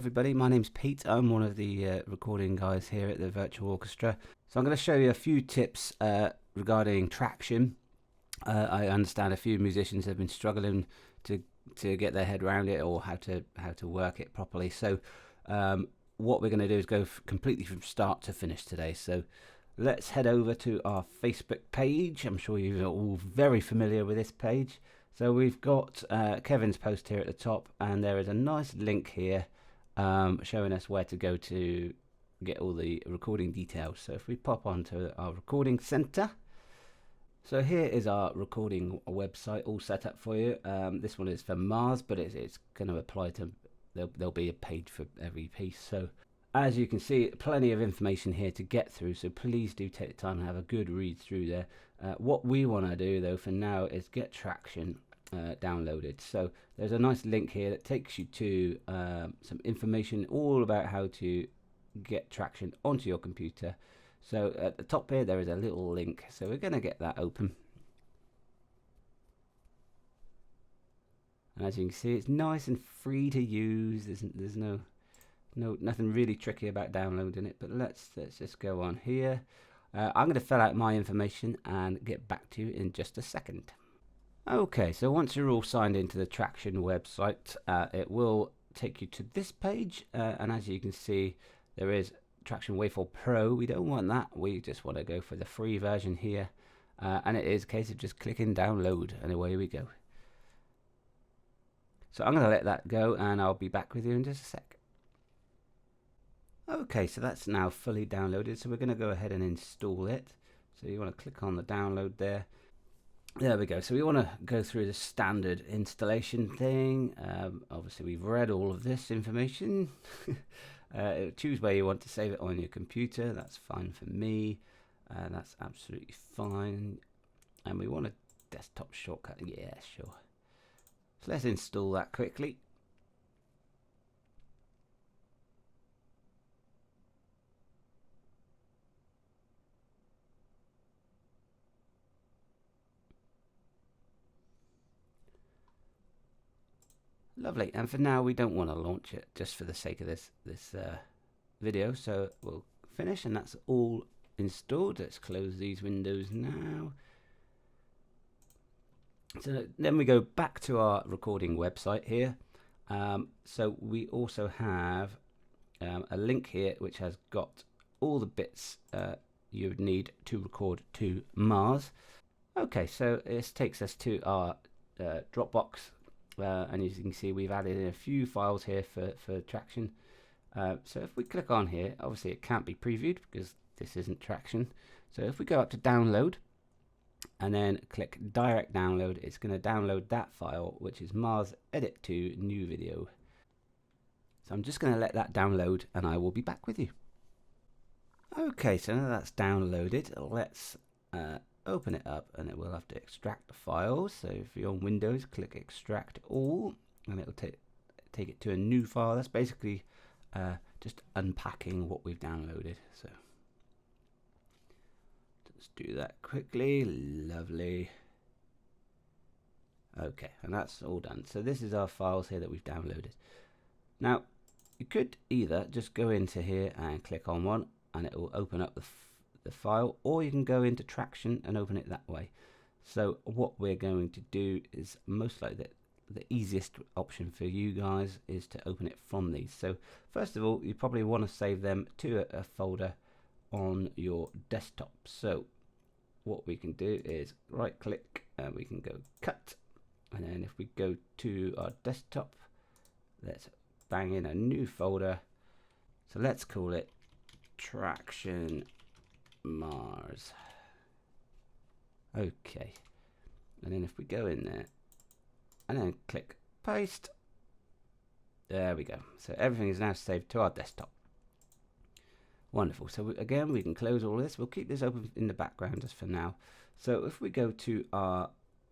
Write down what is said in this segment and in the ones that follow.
everybody, my name's Pete. I'm one of the recording guys here at the Virtual Orchestra. So I'm going to show you a few tips regarding Tracktion. I understand a few musicians have been struggling to get their head around it or how to work it properly. So what we're going to do is go completely from start to finish today. So let's head over to our Facebook page. I'm sure you're all very familiar with this page. So we've got Kevin's post here at the top, and there is a nice link here showing us where to go to get all the recording details. So if we pop onto our recording center, so here is our recording website all set up for you. This one is for Mars, but it's going to apply to, there'll be a page for every piece. So as you can see, plenty of information here to get through, so please do take the time and have a good read through there. What we want to do though for now is get Tracktion downloaded. So there's a nice link here that takes you to some information all about how to get Tracktion onto your computer. So at the top here there is a little link, so we're going to get that open. And as you can see, it's nice and free to use. There's nothing really tricky about downloading it, but let's just go on here. I'm going to fill out my information and get back to you in just a second. Okay, so once you're all signed into the Tracktion website, it will take you to this page, and as you can see, there is Tracktion Waveform Pro. We don't want that, we just want to go for the free version here, and it is a case of just clicking download, and away we go. So I'm going to let that go, and I'll be back with you in just a sec. Okay, so that's now fully downloaded, so we're going to go ahead and install it. So you want to click on the download there. There we go. So we want to go through the standard installation thing. Obviously we've read all of this information. Choose where you want to save it on your computer. That's fine for me. That's absolutely fine. And we want a desktop shortcut. Yeah, sure. So let's install that quickly. Lovely, and for now we don't want to launch it just for the sake of this video, so we'll finish, and that's all installed. Let's close these windows now. So then we go back to our recording website here. So we also have a link here which has got all the bits you would need to record to Mars. Okay, so this takes us to our Dropbox. And as you can see, we've added in a few files here for Tracktion. So if we click on here, obviously it can't be previewed because this isn't Tracktion. So if we go up to download and then click direct download, it's going to download that file, which is Mars Edit to New Video. So I'm just going to let that download and I will be back with you. Okay, so now that's downloaded, let's open it up, and it will have to extract the files. So if you're on Windows, click extract all, and it will take it to a new file. That's basically just unpacking what we've downloaded. So let's do that quickly. Lovely. Okay, and that's all done. So this is our files here that we've downloaded. Now you could either just go into here and click on one, and it will open up the file, or you can go into Tracktion and open it that way. So what we're going to do is most likely the easiest option for you guys is to open it from these. So first of all, you probably want to save them to a folder on your desktop. So what we can do is right click and we can go cut, and then if we go to our desktop, let's bang in a new folder. So let's call it Tracktion Mars. Okay, and then if we go in there and then click paste, there we go. So everything is now saved to our desktop. Wonderful. So again, we can close all this. We'll keep this open in the background just for now. So if we go to our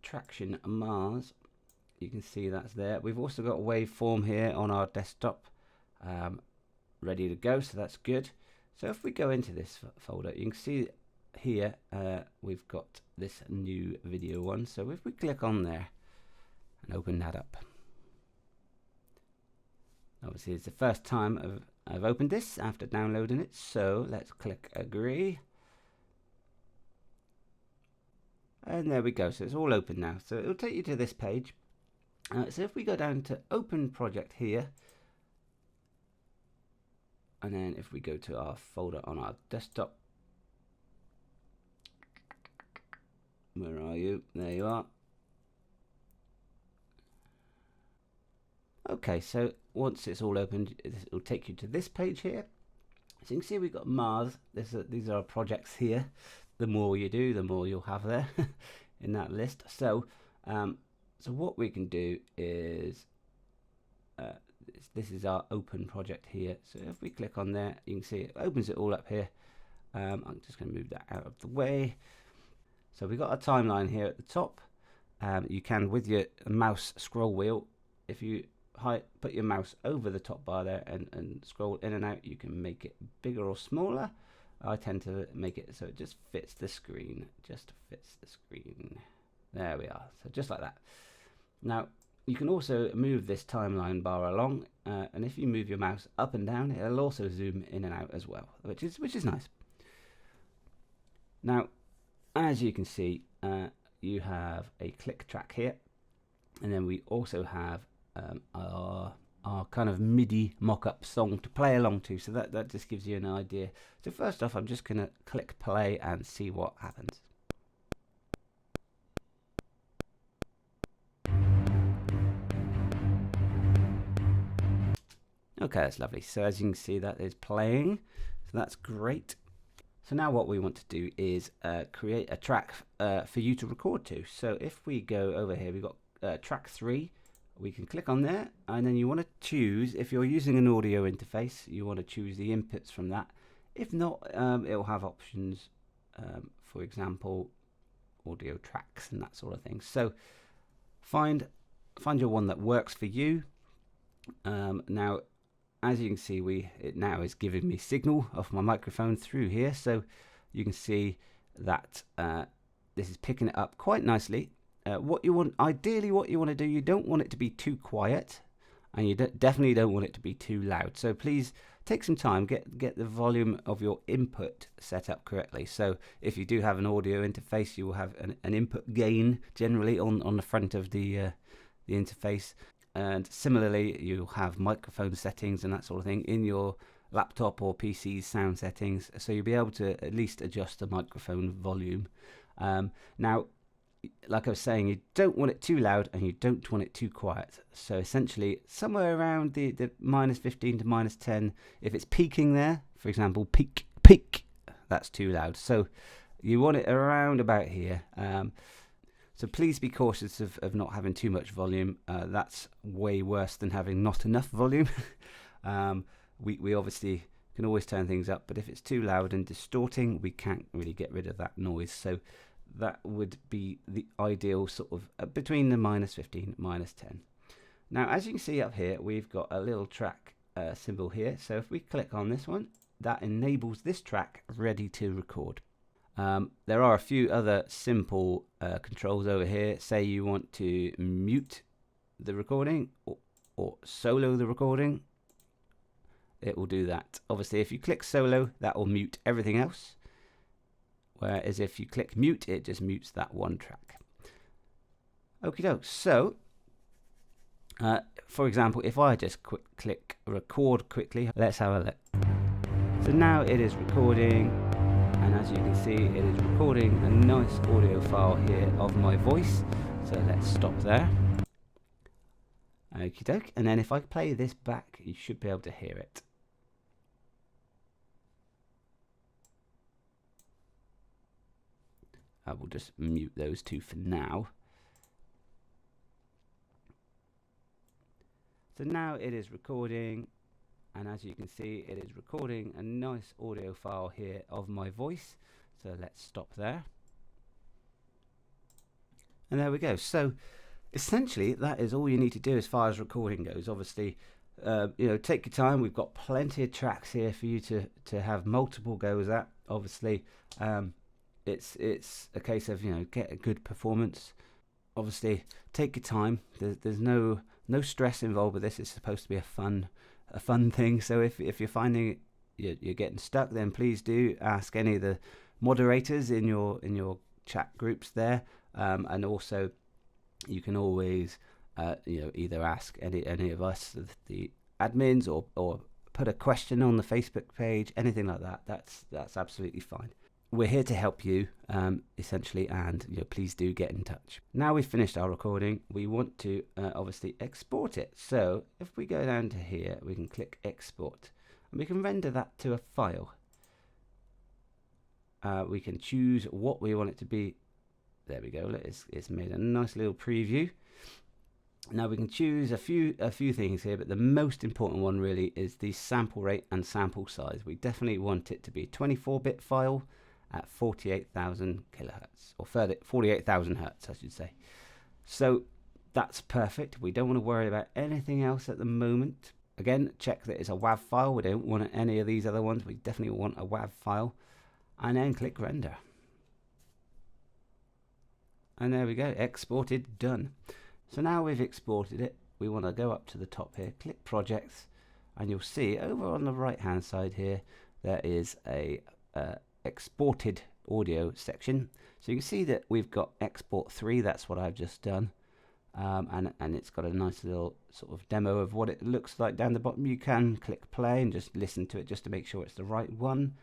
Tracktion Mars, you can see that's there. We've also got a waveform here on our desktop ready to go, so that's good. So if we go into this folder, you can see here we've got this new video one. So if we click on there and open that up, Obviously it's the first time I've opened this after downloading it, so let's click agree. And there we go, so it's all open now. So it'll take you to this page. So if we go down to open project here, and then if we go to our folder on our desktop, where are you? There you are. Okay, so once it's all opened, it'll take you to this page here. So you can see we've got Mars. These are our projects here. The more you do, the more you'll have there in that list. So, so what we can do is, this is our open project here. So if we click on there, you can see it opens it all up here. I'm just going to move that out of the way. So we've got a timeline here at the top. You can, with your mouse scroll wheel, if you put your mouse over the top bar there and scroll in and out, you can make it bigger or smaller. I tend to make it so it just fits the screen, There we are, so just like that. Now you can also move this timeline bar along, and if you move your mouse up and down, it'll also zoom in and out as well, which is nice. Now, as you can see, you have a click track here, and then we also have our kind of MIDI mock-up song to play along to, so that just gives you an idea. So first off, I'm just going to click play and see what happens. Okay, that's lovely. So as you can see, that is playing, so that's great. So now what we want to do is create a track for you to record to. So if we go over here, we've got track 3. We can click on there, and then you want to choose, if you're using an audio interface, you want to choose the inputs from that. If not, it'll have options, for example, audio tracks and that sort of thing. So find your one that works for you. Now, as you can see, it now is giving me signal off my microphone through here, so you can see that this is picking it up quite nicely. Ideally what you want to do, you don't want it to be too quiet, and you definitely don't want it to be too loud. So please take some time, get the volume of your input set up correctly. So if you do have an audio interface, you will have an input gain generally on the front of the interface, and similarly you'll have microphone settings and that sort of thing in your laptop or PC's sound settings, so you'll be able to at least adjust the microphone volume. Now, like I was saying, you don't want it too loud and you don't want it too quiet. So essentially, somewhere around the -15 to -10, if it's peaking there, for example, peak, that's too loud. So you want it around about here. So please be cautious of not having too much volume. That's way worse than having not enough volume. We obviously can always turn things up, but if it's too loud and distorting, we can't really get rid of that noise. So that would be the ideal sort of between the -15, -10. Now, as you can see up here, we've got a little track symbol here. So if we click on this one, that enables this track ready to record. There are a few other simple controls over here. Say you want to mute the recording or solo the recording, it will do that. Obviously, if you click solo, that will mute everything else. Whereas if you click mute, it just mutes that one track. Okie doke. So, for example, if I just click record quickly, let's have a look. So now it is recording, and as you can see, it is recording a nice audio file here of my voice. So let's stop there. Okie doke. And then if I play this back, you should be able to hear it. I will just mute those two for now. So now it is recording, and as you can see, it is recording a nice audio file here of my voice. So let's stop there. And there we go. So essentially, that is all you need to do as far as recording goes. Obviously, take your time. We've got plenty of tracks here for you to have multiple goes at. Obviously, it's a case of get a good performance. Obviously, take your time. There's no stress involved with this. It's supposed to be a fun a fun thing. So if you're finding you're getting stuck, then please do ask any of the moderators in your chat groups there, and also you can always either ask any of us, the admins, or put a question on the Facebook page, anything like that. That's absolutely fine. We're here to help you, essentially, and please do get in touch. Now we've finished our recording, we want to obviously export it. So if we go down to here, we can click export, and we can render that to a file. We can choose what we want it to be. There we go. It's made a nice little preview. Now we can choose a few things here, but the most important one really is the sample rate and sample size. We definitely want it to be a 24-bit file at 48,000 kilohertz, or 48,000 hertz, I should say. So that's perfect. We don't want to worry about anything else at the moment. Again, check that it's a WAV file. We don't want any of these other ones. We definitely want a WAV file. And then click render. And there we go, exported, done. So now we've exported it, we want to go up to the top here, click projects, and you'll see over on the right hand side here, there is a exported audio section. So you can see that we've got export 3, that's what I've just done. And it's got a nice little sort of demo of what it looks like down the bottom. You can click play and just listen to it just to make sure it's the right one.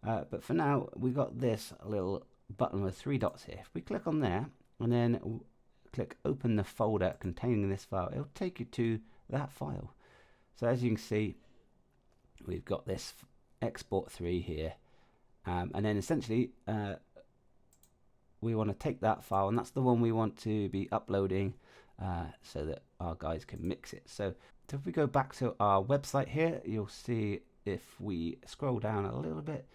But for now, we've got this little button with 3 dots here. If we click on there and then click open the folder containing this file, it'll take you to that file. So as you can see, we've got this export 3 here. And then essentially, we want to take that file, and that's the one we want to be uploading so that our guys can mix it. So if we go back to our website here, you'll see if we scroll down a little bit,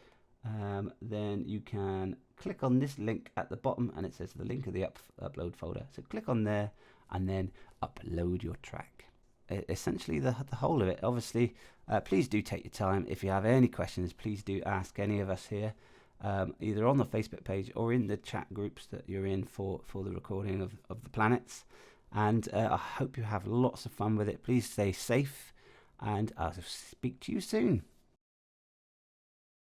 then you can click on this link at the bottom, and it says the link of the upload folder. So click on there and then upload your track. Essentially the whole of it. Obviously, please do take your time. If you have any questions, please do ask any of us here, either on the Facebook page or in the chat groups that you're in for the recording of the planets. And I hope you have lots of fun with it. Please stay safe, and I'll speak to you soon.